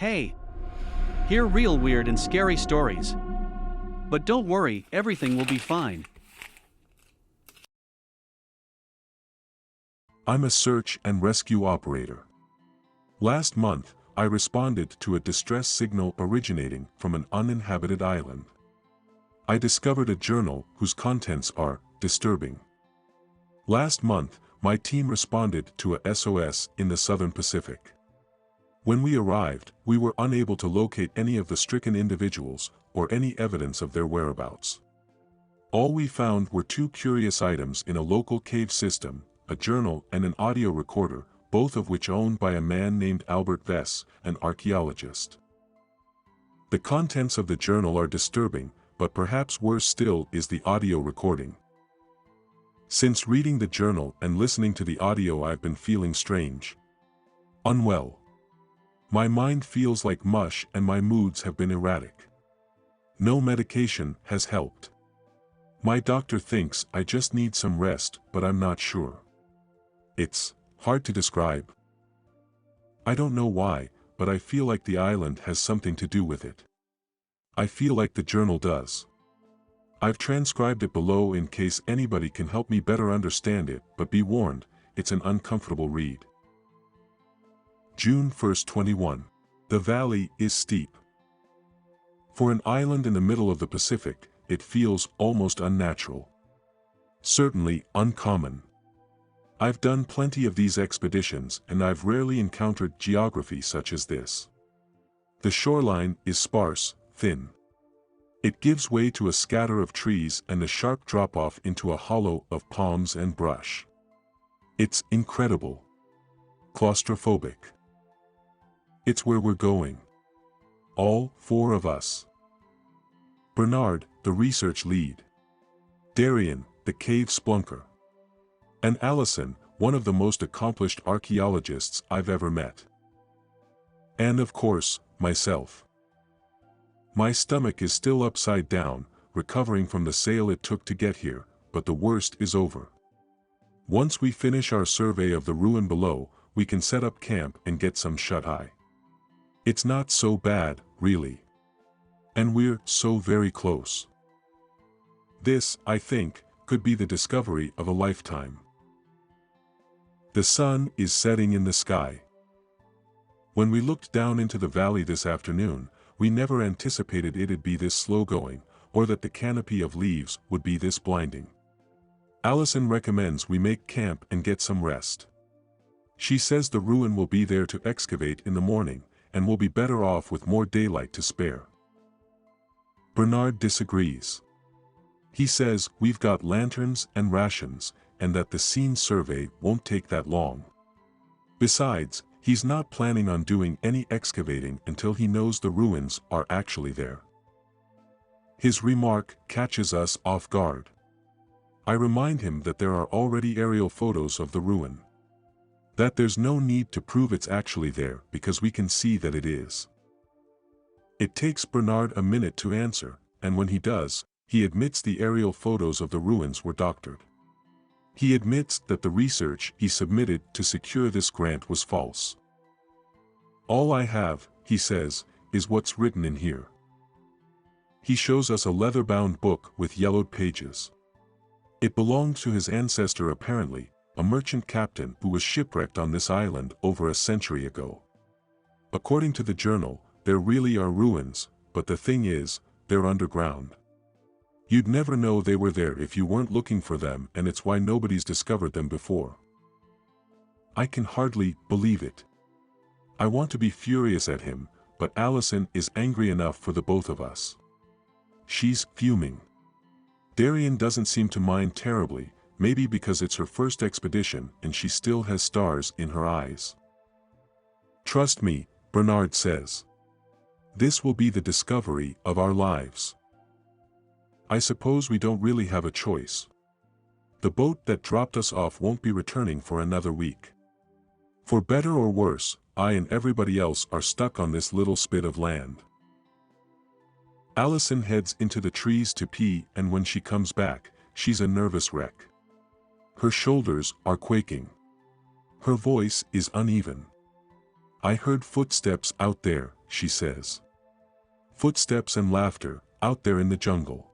Hey, hear real weird and scary stories. But don't worry, everything will be fine. I'm a search and rescue operator. Last month, I responded to a distress signal originating from an uninhabited island. I discovered a journal whose contents are disturbing. Last month, my team responded to a SOS in the Southern Pacific. When we arrived, we were unable to locate any of the stricken individuals or any evidence of their whereabouts. All we found were two curious items in a local cave system, a journal and an audio recorder, both of which owned by a man named Albert Vess, an archaeologist. The contents of the journal are disturbing, but perhaps worse still is the audio recording. Since reading the journal and listening to the audio, I've been feeling strange. Unwell. My mind feels like mush and my moods have been erratic. No medication has helped. My doctor thinks I just need some rest, but I'm not sure. It's hard to describe. I don't know why, but I feel like the island has something to do with it. I feel like the journal does. I've transcribed it below in case anybody can help me better understand it, but be warned, it's an uncomfortable read. June 1, 21. The valley is steep. For an island in the middle of the Pacific, it feels almost unnatural. Certainly uncommon. I've done plenty of these expeditions and I've rarely encountered geography such as this. The shoreline is sparse, thin. It gives way to a scatter of trees and a sharp drop-off into a hollow of palms and brush. It's incredible. Claustrophobic. It's where we're going. All four of us. Bernard, the research lead. Darian, the cave splunker. And Allison, one of the most accomplished archaeologists I've ever met. And of course, myself. My stomach is still upside down, recovering from the sail it took to get here, but the worst is over. Once we finish our survey of the ruin below, we can set up camp and get some shut-eye. It's not so bad, really. And we're so very close. This, I think, could be the discovery of a lifetime. The sun is setting in the sky. When we looked down into the valley this afternoon, we never anticipated it'd be this slow-going, or that the canopy of leaves would be this blinding. Allison recommends we make camp and get some rest. She says the ruin will be there to excavate in the morning, and we'll be better off with more daylight to spare. Bernard disagrees. He says we've got lanterns and rations, and that the scene survey won't take that long. Besides, he's not planning on doing any excavating until he knows the ruins are actually there. His remark catches us off guard. I remind him that there are already aerial photos of the ruin. That there's no need to prove it's actually there because we can see that it is. It takes Bernard a minute to answer, and when he does, he admits the aerial photos of the ruins were doctored. He admits that the research he submitted to secure this grant was false. All I have, he says, is what's written in here. He shows us a leather-bound book with yellowed pages. It belonged to his ancestor apparently, a merchant captain who was shipwrecked on this island over a century ago. According to the journal, there really are ruins, but the thing is, they're underground. You'd never know they were there if you weren't looking for them, and it's why nobody's discovered them before. I can hardly believe it. I want to be furious at him, but Allison is angry enough for the both of us. She's fuming. Darian doesn't seem to mind terribly, maybe because it's her first expedition and she still has stars in her eyes. Trust me, Bernard says. This will be the discovery of our lives. I suppose we don't really have a choice. The boat that dropped us off won't be returning for another week. For better or worse, I and everybody else are stuck on this little spit of land. Allison heads into the trees to pee, and when she comes back, she's a nervous wreck. Her shoulders are quaking. Her voice is uneven. I heard footsteps out there, she says. Footsteps and laughter, out there in the jungle.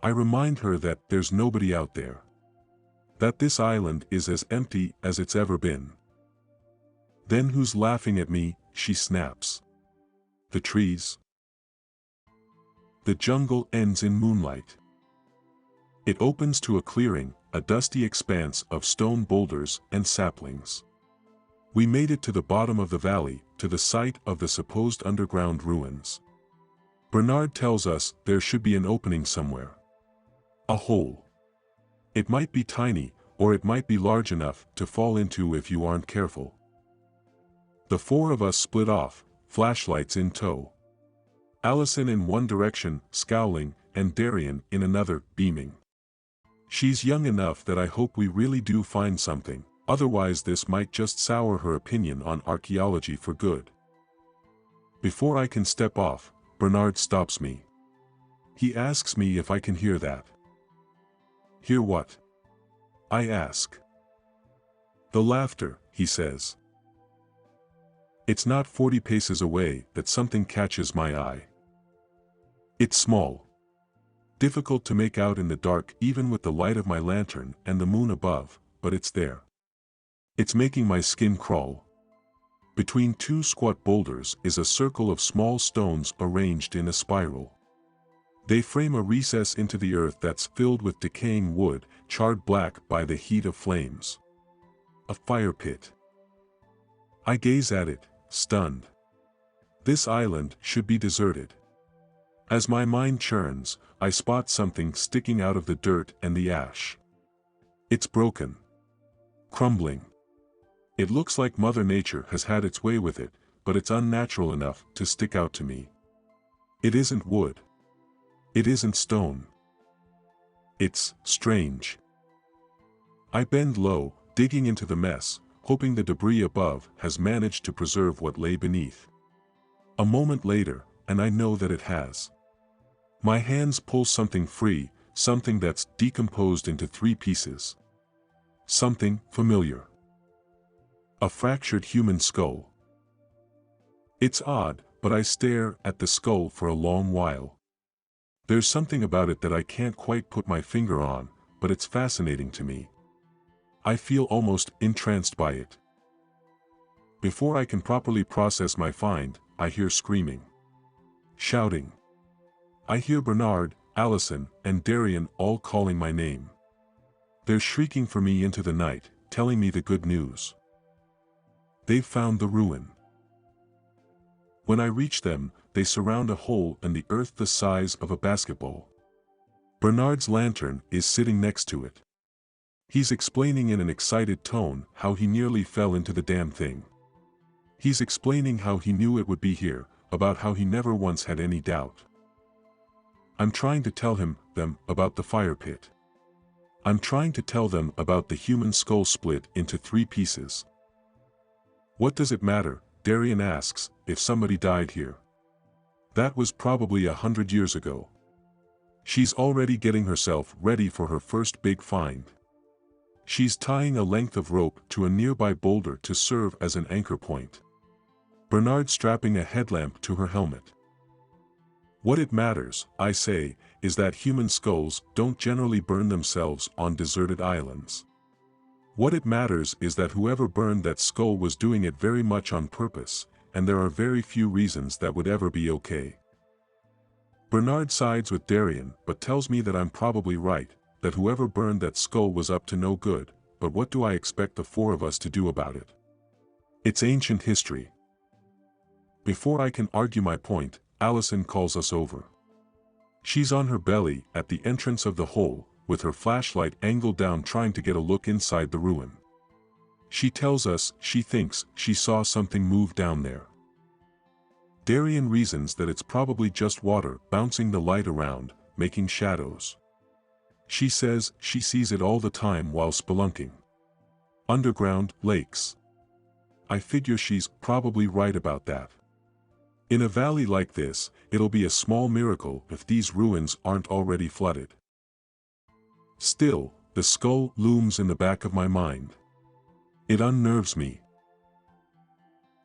I remind her that there's nobody out there. That this island is as empty as it's ever been. Then who's laughing at me, she snaps. The trees. The jungle ends in moonlight. It opens to a clearing, a dusty expanse of stone boulders and saplings. We made it to the bottom of the valley, to the site of the supposed underground ruins. Bernard tells us there should be an opening somewhere. A hole. It might be tiny, or it might be large enough to fall into if you aren't careful. The four of us split off, flashlights in tow. Allison in one direction, scowling, and Darian in another, beaming. She's young enough that I hope we really do find something, otherwise this might just sour her opinion on archaeology for good. Before I can step off, Bernard stops me. He asks me if I can hear that. Hear what? I ask. The laughter, he says. It's not 40 paces away that something catches my eye. It's small. Difficult to make out in the dark even with the light of my lantern and the moon above, but it's there. It's making my skin crawl. Between two squat boulders is a circle of small stones arranged in a spiral. They frame a recess into the earth that's filled with decaying wood, charred black by the heat of flames. A fire pit. I gaze at it, stunned. This island should be deserted. As my mind churns, I spot something sticking out of the dirt and the ash. It's broken. Crumbling. It looks like Mother Nature has had its way with it, but it's unnatural enough to stick out to me. It isn't wood. It isn't stone. It's strange. I bend low, digging into the mess, hoping the debris above has managed to preserve what lay beneath. A moment later, and I know that it has. My hands pull something free, something that's decomposed into 3 pieces. Something familiar. A fractured human skull. It's odd, but I stare at the skull for a long while. There's something about it that I can't quite put my finger on, but it's fascinating to me. I feel almost entranced by it. Before I can properly process my find, I hear screaming. Shouting. I hear Bernard, Allison, and Darian all calling my name. They're shrieking for me into the night, telling me the good news. They've found the ruin. When I reach them, they surround a hole in the earth the size of a basketball. Bernard's lantern is sitting next to it. He's explaining in an excited tone how he nearly fell into the damn thing. He's explaining how he knew it would be here, about how he never once had any doubt. I'm trying to tell them about the fire pit. I'm trying to tell them about the human skull split into 3 pieces. What does it matter, Darian asks, if somebody died here? That was probably 100 years ago. She's already getting herself ready for her first big find. She's tying a length of rope to a nearby boulder to serve as an anchor point. Bernard strapping a headlamp to her helmet. What it matters, I say, is that human skulls don't generally burn themselves on deserted islands. What it matters is that whoever burned that skull was doing it very much on purpose, and there are very few reasons that would ever be okay. Bernard sides with Darian but tells me that I'm probably right, that whoever burned that skull was up to no good, but what do I expect the 4 of us to do about it? It's ancient history. Before I can argue my point, Allison calls us over. She's on her belly at the entrance of the hole, with her flashlight angled down trying to get a look inside the ruin. She tells us she thinks she saw something move down there. Darian reasons that it's probably just water bouncing the light around, making shadows. She says she sees it all the time while spelunking. Underground lakes. I figure she's probably right about that. In a valley like this, it'll be a small miracle if these ruins aren't already flooded. Still, the skull looms in the back of my mind. It unnerves me.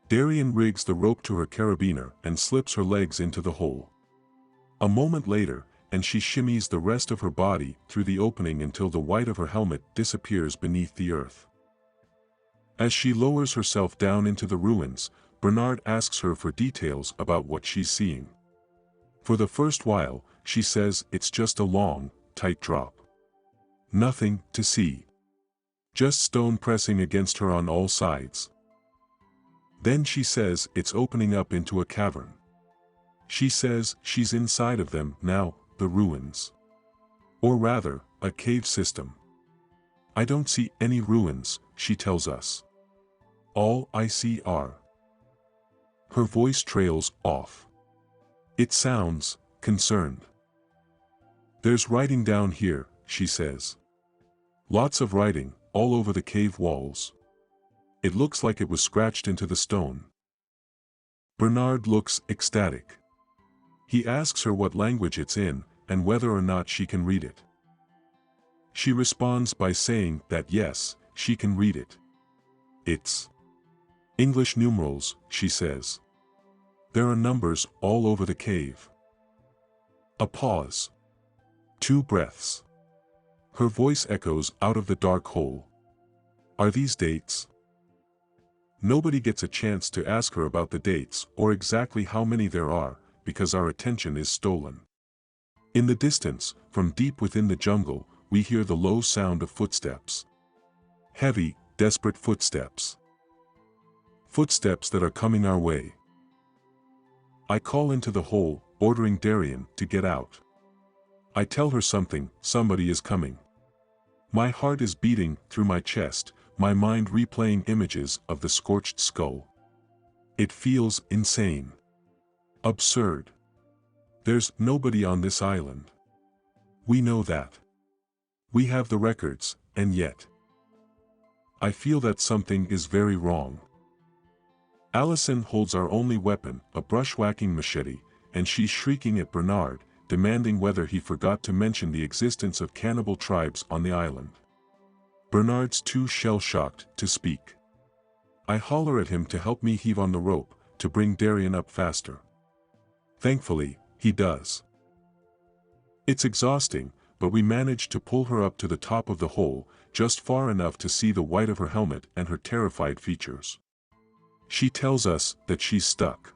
Darian rigs the rope to her carabiner and slips her legs into the hole. A moment later, and she shimmies the rest of her body through the opening until the white of her helmet disappears beneath the earth. As she lowers herself down into the ruins, Bernard asks her for details about what she's seeing. For the first while, she says it's just a long, tight drop. Nothing to see. Just stone pressing against her on all sides. Then she says it's opening up into a cavern. She says she's inside of them now, the ruins. Or rather, a cave system. I don't see any ruins, she tells us. All I see are. Her voice trails off. It sounds concerned. There's writing down here, she says. Lots of writing, all over the cave walls. It looks like it was scratched into the stone. Bernard looks ecstatic. He asks her what language it's in, and whether or not she can read it. She responds by saying that yes, she can read it. It's English numerals, she says. There are numbers all over the cave. A pause. 2 breaths. Her voice echoes out of the dark hole. Are these dates? Nobody gets a chance to ask her about the dates or exactly how many there are, because our attention is stolen. In the distance, from deep within the jungle, we hear the low sound of footsteps. Heavy, desperate footsteps. Footsteps that are coming our way. I call into the hole, ordering Darian to get out. I tell her somebody is coming. My heart is beating through my chest, my mind replaying images of the scorched skull. It feels insane. Absurd. There's nobody on this island. We know that. We have the records, and yet. I feel that something is very wrong. Allison holds our only weapon, a brushwhacking machete, and she's shrieking at Bernard, demanding whether he forgot to mention the existence of cannibal tribes on the island. Bernard's too shell-shocked to speak. I holler at him to help me heave on the rope, to bring Darian up faster. Thankfully, he does. It's exhausting, but we manage to pull her up to the top of the hole, just far enough to see the white of her helmet and her terrified features. She tells us that she's stuck.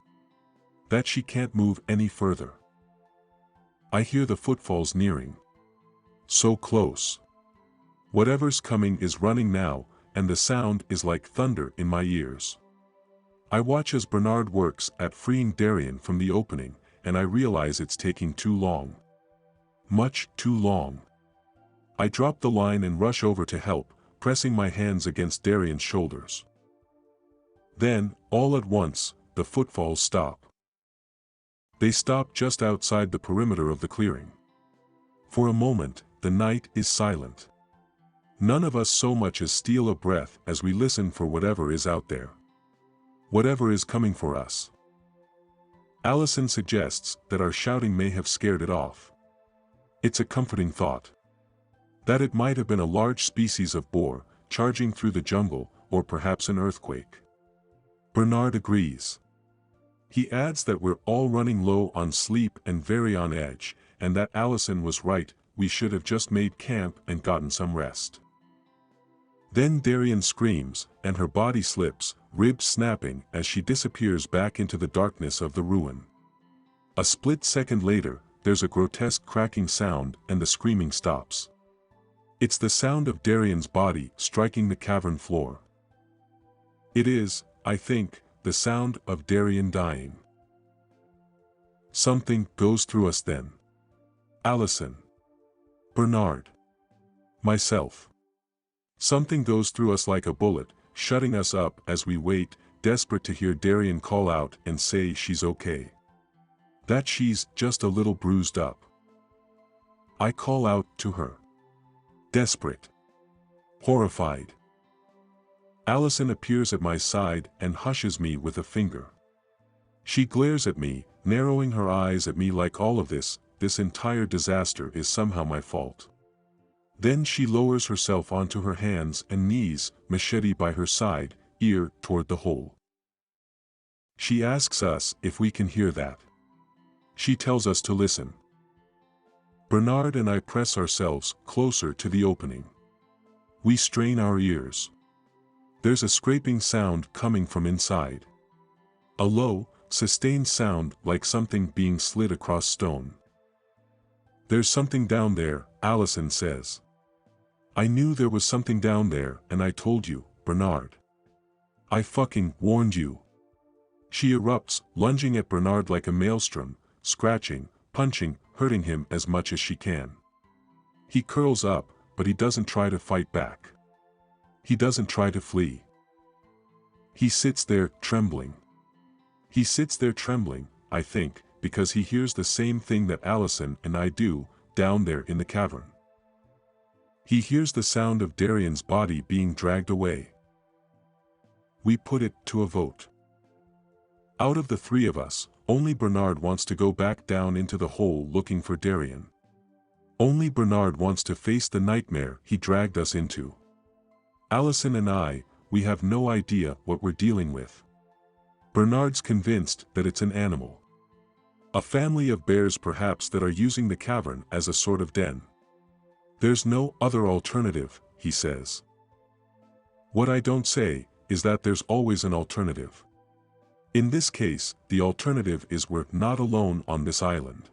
That she can't move any further. I hear the footfalls nearing. So close. Whatever's coming is running now, and the sound is like thunder in my ears. I watch as Bernard works at freeing Darian from the opening, and I realize it's taking too long. Much too long. I drop the line and rush over to help, pressing my hands against Darian's shoulders. Then, all at once, the footfalls stop. They stop just outside the perimeter of the clearing. For a moment, the night is silent. None of us so much as steal a breath as we listen for whatever is out there. Whatever is coming for us. Allison suggests that our shouting may have scared it off. It's a comforting thought. That it might have been a large species of boar, charging through the jungle, or perhaps an earthquake. Bernard agrees. He adds that we're all running low on sleep and very on edge, and that Allison was right, we should have just made camp and gotten some rest. Then Darian screams, and her body slips, ribs snapping as she disappears back into the darkness of the ruin. A split second later, there's a grotesque cracking sound and the screaming stops. It's the sound of Darian's body striking the cavern floor. It is, I think, the sound of Darian dying. Something goes through us then. Allison. Bernard. Myself. Something goes through us like a bullet, shutting us up as we wait, desperate to hear Darian call out and say she's okay. That she's just a little bruised up. I call out to her. Desperate. Horrified. Allison appears at my side and hushes me with a finger. She glares at me, narrowing her eyes at me like all of this entire disaster is somehow my fault. Then she lowers herself onto her hands and knees, machete by her side, ear toward the hole. She asks us if we can hear that. She tells us to listen. Bernard and I press ourselves closer to the opening. We strain our ears. There's a scraping sound coming from inside. A low, sustained sound like something being slid across stone. "There's something down there," Allison says. "I knew there was something down there and I told you, Bernard. I fucking warned you." She erupts, lunging at Bernard like a maelstrom, scratching, punching, hurting him as much as she can. He curls up, but he doesn't try to fight back. He doesn't try to flee. He sits there, trembling. He sits there trembling, I think, because he hears the same thing that Allison and I do, down there in the cavern. He hears the sound of Darian's body being dragged away. We put it to a vote. Out of the three of us, only Bernard wants to go back down into the hole looking for Darian. Only Bernard wants to face the nightmare he dragged us into. Allison and I, we have no idea what we're dealing with. Bernard's convinced that it's an animal. A family of bears perhaps that are using the cavern as a sort of den. "There's no other alternative," he says. What I don't say is that there's always an alternative. In this case, the alternative is we're not alone on this island.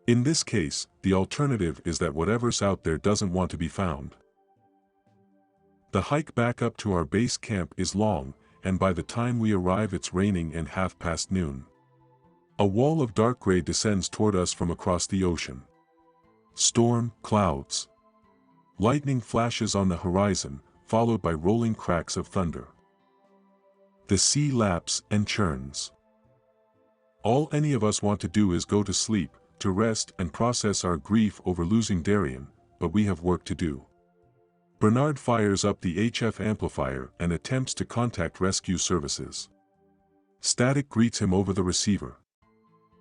In this case, the alternative is that whatever's out there doesn't want to be found. The hike back up to our base camp is long, and by the time we arrive it's raining and noon. A wall of dark gray descends toward us from across the ocean. Storm, clouds. Lightning flashes on the horizon, followed by rolling cracks of thunder. The sea laps and churns. All any of us want to do is go to sleep, to rest and process our grief over losing Darian, but we have work to do. Bernard fires up the HF amplifier and attempts to contact rescue services. Static greets him over the receiver.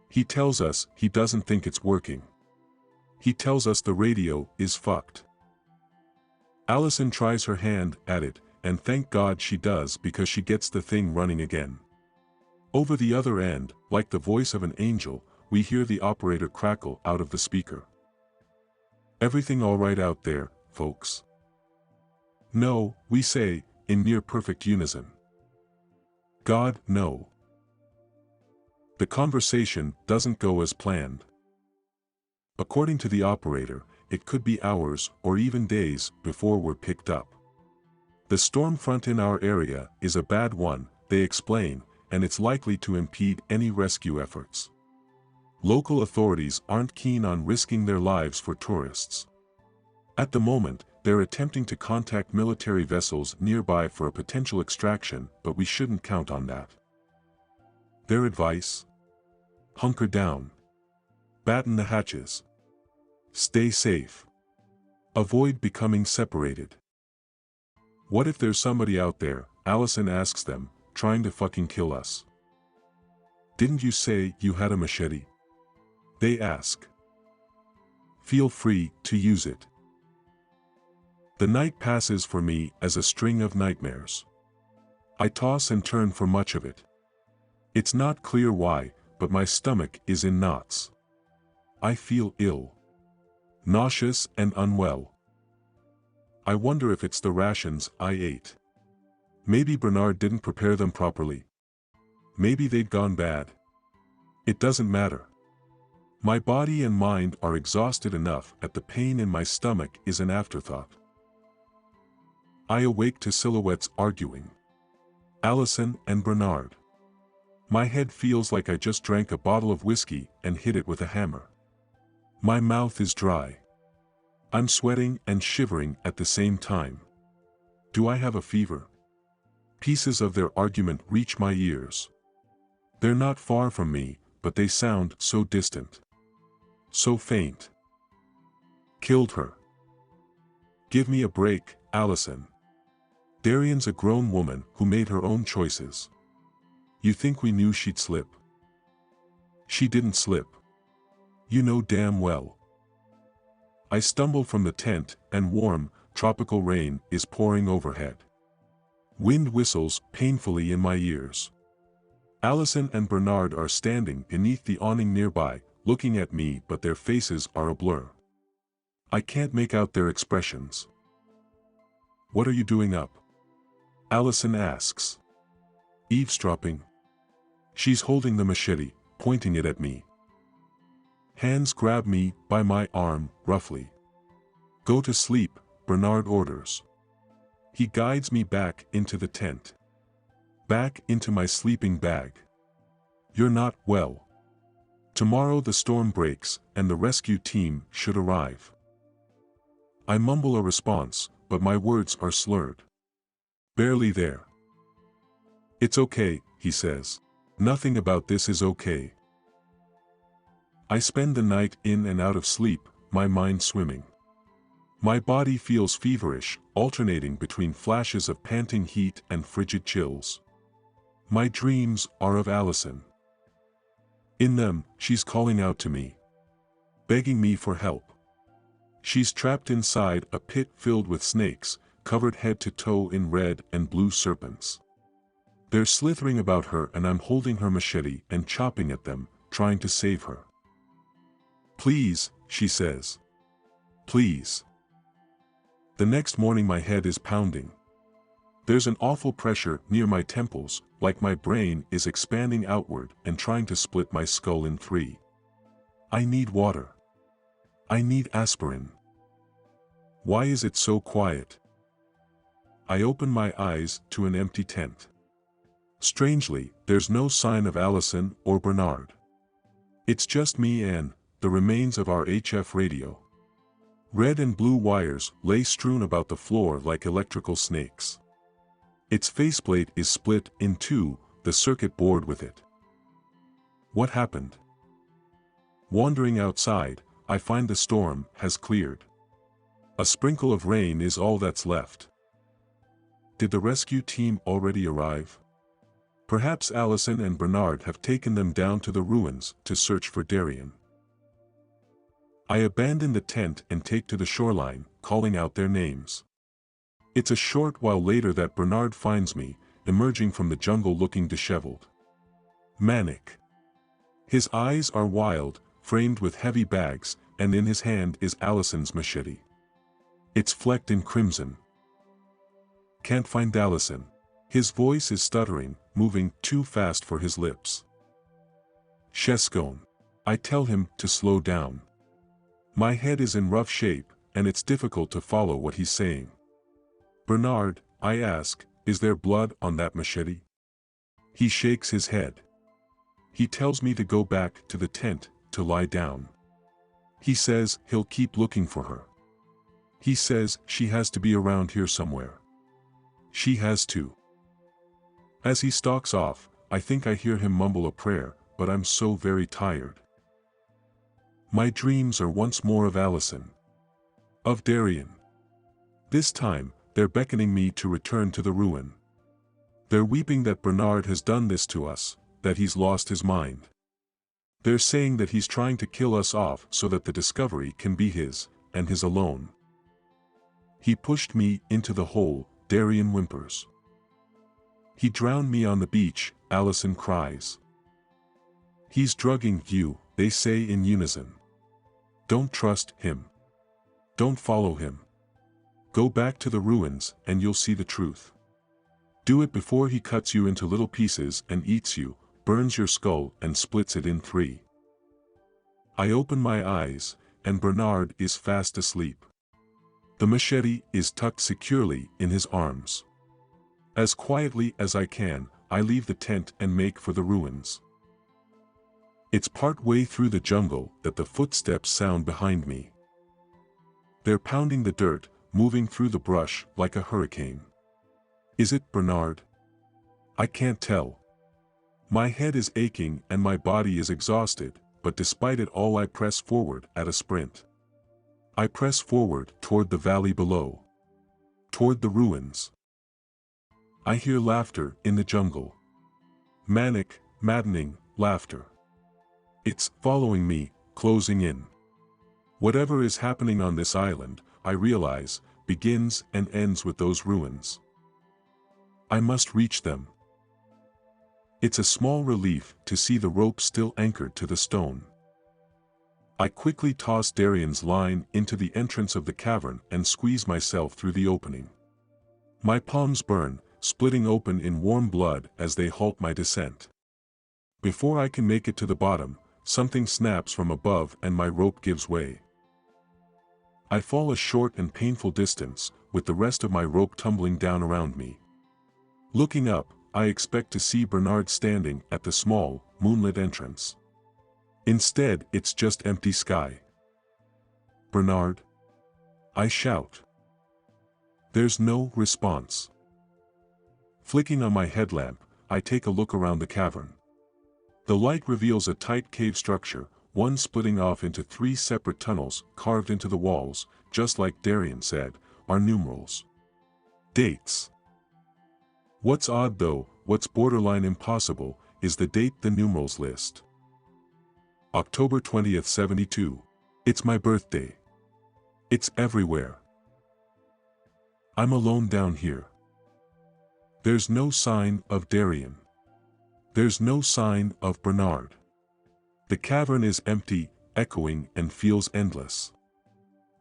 He tells us he doesn't think it's working. He tells us the radio is fucked. Allison tries her hand at it, and thank God she does because she gets the thing running again. Over the other end, like the voice of an angel, we hear the operator crackle out of the speaker. "Everything all right out there, folks?" "No," we say, in near-perfect unison. "God, no." The conversation doesn't go as planned. According to the operator, it could be hours or even days before we're picked up. The storm front in our area is a bad one, they explain, and it's likely to impede any rescue efforts. Local authorities aren't keen on risking their lives for tourists. At the moment, they're attempting to contact military vessels nearby for a potential extraction, but we shouldn't count on that. Their advice? Hunker down. Batten the hatches. Stay safe. Avoid becoming separated. What if there's somebody out there, Allison asks them, trying to fucking kill us? Didn't you say you had a machete? They ask. Feel free to use it. The night passes for me as a string of nightmares. I toss and turn for much of it. It's not clear why, but my stomach is in knots. I feel ill. Nauseous and unwell. I wonder if it's the rations I ate. Maybe Bernard didn't prepare them properly. Maybe they'd gone bad. It doesn't matter. My body and mind are exhausted enough that the pain in my stomach is an afterthought. I awake to silhouettes arguing. Allison and Bernard. My head feels like I just drank a bottle of whiskey and hit it with a hammer. My mouth is dry. I'm sweating and shivering at the same time. Do I have a fever? Pieces of their argument reach my ears. They're not far from me, but they sound so distant. So faint. Killed her. Give me a break, Allison. Darian's a grown woman who made her own choices. You think we knew she'd slip? She didn't slip. You know damn well. I stumble from the tent, and warm, tropical rain is pouring overhead. Wind whistles painfully in my ears. Allison and Bernard are standing beneath the awning nearby, looking at me, but their faces are a blur. I can't make out their expressions. "What are you doing up?" Allison asks. "Eavesdropping." She's holding the machete, pointing it at me. Hands grab me by my arm, roughly. "Go to sleep," Bernard orders. He guides me back into the tent. Back into my sleeping bag. "You're not well. Tomorrow the storm breaks, and the rescue team should arrive." I mumble a response, but my words are slurred. "Barely there." "It's okay," he says. "Nothing about this is okay." I spend the night in and out of sleep, my mind swimming. My body feels feverish, alternating between flashes of panting heat and frigid chills. My dreams are of Allison. In them, she's calling out to me. Begging me for help. She's trapped inside a pit filled with snakes, covered head to toe in red and blue serpents. They're slithering about her, and I'm holding her machete and chopping at them, trying to save her. "Please," she says. "Please." The next morning my head is pounding. There's an awful pressure near my temples, like my brain is expanding outward and trying to split my skull in three. I need water. I need aspirin. Why is it so quiet? I open my eyes to an empty tent. Strangely, there's no sign of Allison or Bernard. It's just me and the remains of our HF radio. Red and blue wires lay strewn about the floor like electrical snakes. Its faceplate is split in two, the circuit board with it. What happened? Wandering outside, I find the storm has cleared. A sprinkle of rain is all that's left. Did the rescue team already arrive? Perhaps Allison and Bernard have taken them down to the ruins to search for Darian. I abandon the tent and take to the shoreline, calling out their names. It's a short while later that Bernard finds me, emerging from the jungle looking disheveled. Manic. His eyes are wild, framed with heavy bags, and in his hand is Allison's machete. It's flecked in crimson. Can't find Allison. His voice is stuttering, moving too fast for his lips. Sheskone. I tell him to slow down. My head is in rough shape, and it's difficult to follow what he's saying. Bernard, I ask, is there blood on that machete? He shakes his head. He tells me to go back to the tent, to lie down. He says he'll keep looking for her. He says she has to be around here somewhere. She has to. As he stalks off, I think I hear him mumble a prayer, but I'm so very tired. My dreams are once more of Allison. Of Darian. This time, they're beckoning me to return to the ruin. They're weeping that Bernard has done this to us, that he's lost his mind. They're saying that he's trying to kill us off so that the discovery can be his, and his alone. He pushed me into the hole, Darian whimpers. He drowned me on the beach, Allison cries. He's drugging you, they say in unison. Don't trust him. Don't follow him. Go back to the ruins and you'll see the truth. Do it before he cuts you into little pieces and eats you, burns your skull and splits it in three. I open my eyes, and Bernard is fast asleep. The machete is tucked securely in his arms. As quietly as I can, I leave the tent and make for the ruins. It's part way through the jungle that the footsteps sound behind me. They're pounding the dirt, moving through the brush like a hurricane. Is it Bernard? I can't tell. My head is aching and my body is exhausted, but despite it all I press forward at a sprint. I press forward toward the valley below. Toward the ruins. I hear laughter in the jungle. Manic, maddening laughter. It's following me, closing in. Whatever is happening on this island, I realize, begins and ends with those ruins. I must reach them. It's a small relief to see the rope still anchored to the stone. I quickly toss Darian's line into the entrance of the cavern and squeeze myself through the opening. My palms burn, splitting open in warm blood as they halt my descent. Before I can make it to the bottom, something snaps from above and my rope gives way. I fall a short and painful distance, with the rest of my rope tumbling down around me. Looking up, I expect to see Bernard standing at the small, moonlit entrance. Instead, it's just empty sky. "Bernard?" I shout. There's no response. Flicking on my headlamp, I take a look around the cavern. The light reveals a tight cave structure, one splitting off into 3 separate tunnels carved into the walls, just like Darian said, are numerals. Dates. What's odd though, what's borderline impossible, is the date the numerals list. October 20th, 72. It's my birthday. It's everywhere. I'm alone down here. There's no sign of Darian. There's no sign of Bernard. The cavern is empty, echoing, and feels endless.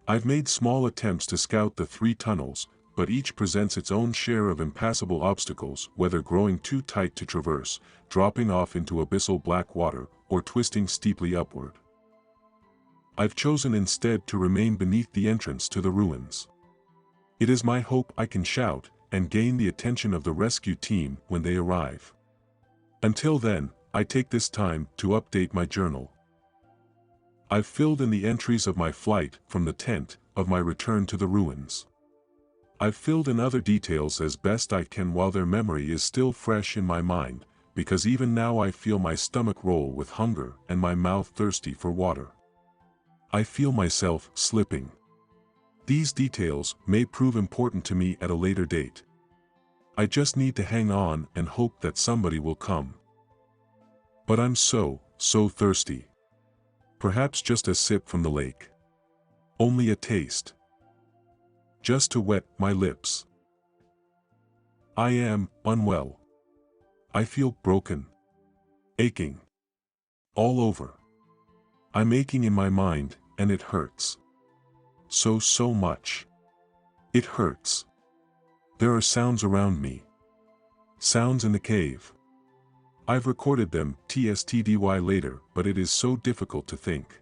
I've made small attempts to scout the 3 tunnels, but each presents its own share of impassable obstacles, whether growing too tight to traverse, dropping off into abyssal black water, or twisting steeply upward. I've chosen instead to remain beneath the entrance to the ruins. It is my hope I can shout and gain the attention of the rescue team when they arrive. Until then, I take this time to update my journal. I've filled in the entries of my flight from the tent, of my return to the ruins. I've filled in other details as best I can while their memory is still fresh in my mind, because even now I feel my stomach roll with hunger and my mouth thirsty for water. I feel myself slipping. These details may prove important to me at a later date. I just need to hang on and hope that somebody will come. But I'm so thirsty. Perhaps just a sip from the lake. Only a taste. Just to wet my lips. I am unwell. I feel broken. Aching. All over. I'm aching in my mind, and it hurts. So much. It hurts. There are sounds around me. Sounds in the cave. I've recorded them tstdy later, but it is so difficult to think.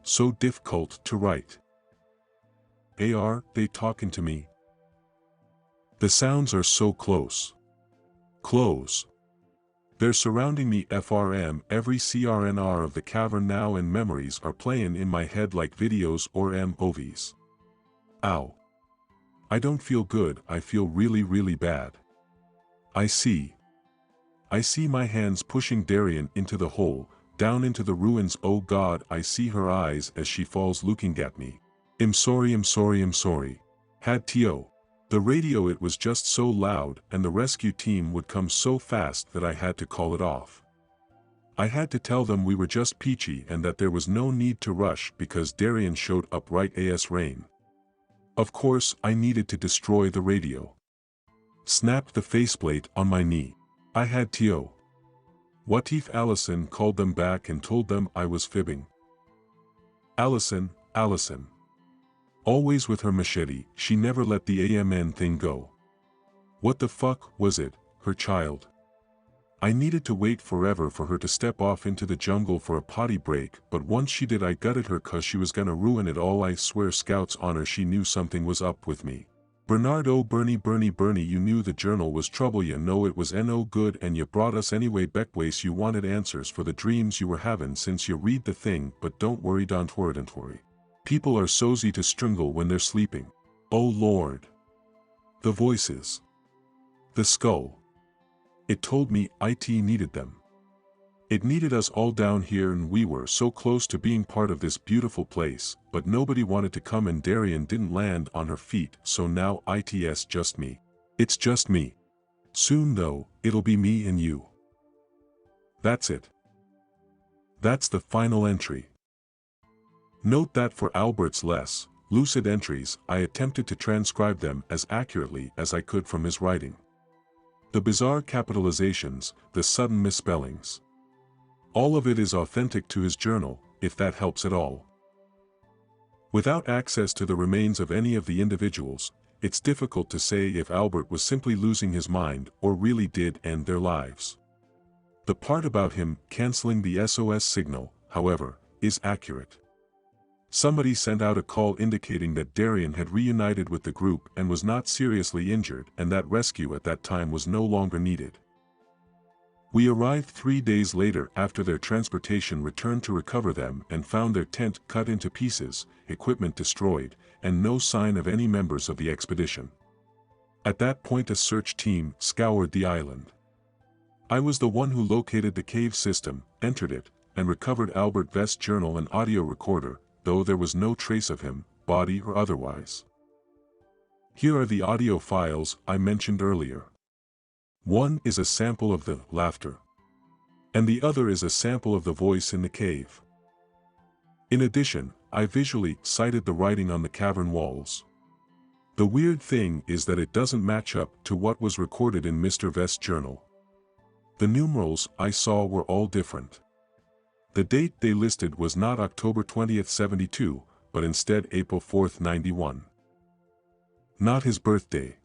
So difficult to write. Are they talking to me? The sounds are so close. Close. They're surrounding me FRM every CRNR of the cavern now, and memories are playing in my head like videos or MOVs. Ow. I don't feel good, I feel really bad. I see my hands pushing Darian into the hole, down into the ruins. Oh God, I see her eyes as she falls looking at me. I'm sorry. Had to. The radio, it was just so loud, and the rescue team would come so fast that I had to call it off. I had to tell them we were just peachy and that there was no need to rush because Darian showed up right as rain. Of course, I needed to destroy the radio. Snapped the faceplate on my knee. I had to. What if Allison called them back and told them I was fibbing? Allison. Always with her machete, she never let the AMN thing go. What the fuck was it, her child? I needed to wait forever for her to step off into the jungle for a potty break, but once she did I gutted her cause she was gonna ruin it all. I swear Scout's honor she knew something was up with me. Bernard, oh Bernie, you knew the journal was trouble, you know it was no good, and you brought us anyway. Beckways, you wanted answers for the dreams you were having since you read the thing, but don't worry, don't worry. People are so easy to strangle when they're sleeping. Oh Lord. The voices. The skull. It told me it needed them. It needed us all down here, and we were so close to being part of this beautiful place, but nobody wanted to come, and Darian didn't land on her feet, so now it's just me. It's just me. Soon though, it'll be me and you. That's it. That's the final entry. Note that for Albert's less lucid entries, I attempted to transcribe them as accurately as I could from his writing. The bizarre capitalizations, the sudden misspellings. All of it is authentic to his journal, if that helps at all. Without access to the remains of any of the individuals, it's difficult to say if Albert was simply losing his mind or really did end their lives. The part about him canceling the SOS signal, however, is accurate. Somebody sent out a call indicating that Darian had reunited with the group and was not seriously injured, and that rescue at that time was no longer needed. We arrived 3 days later after their transportation returned to recover them and found their tent cut into pieces, equipment destroyed, and no sign of any members of the expedition. At that point a search team scoured the island. I was the one who located the cave system, entered it, and recovered Albert Vest's journal and audio recorder, though there was no trace of him, body or otherwise. Here are the audio files I mentioned earlier. One is a sample of the laughter, and the other is a sample of the voice in the cave. In addition, I visually cited the writing on the cavern walls. The weird thing is that it doesn't match up to what was recorded in Mr. Vest's journal. The numerals I saw were all different. The date they listed was not October 20th, 72, but instead April 4th, 91. Not his birthday.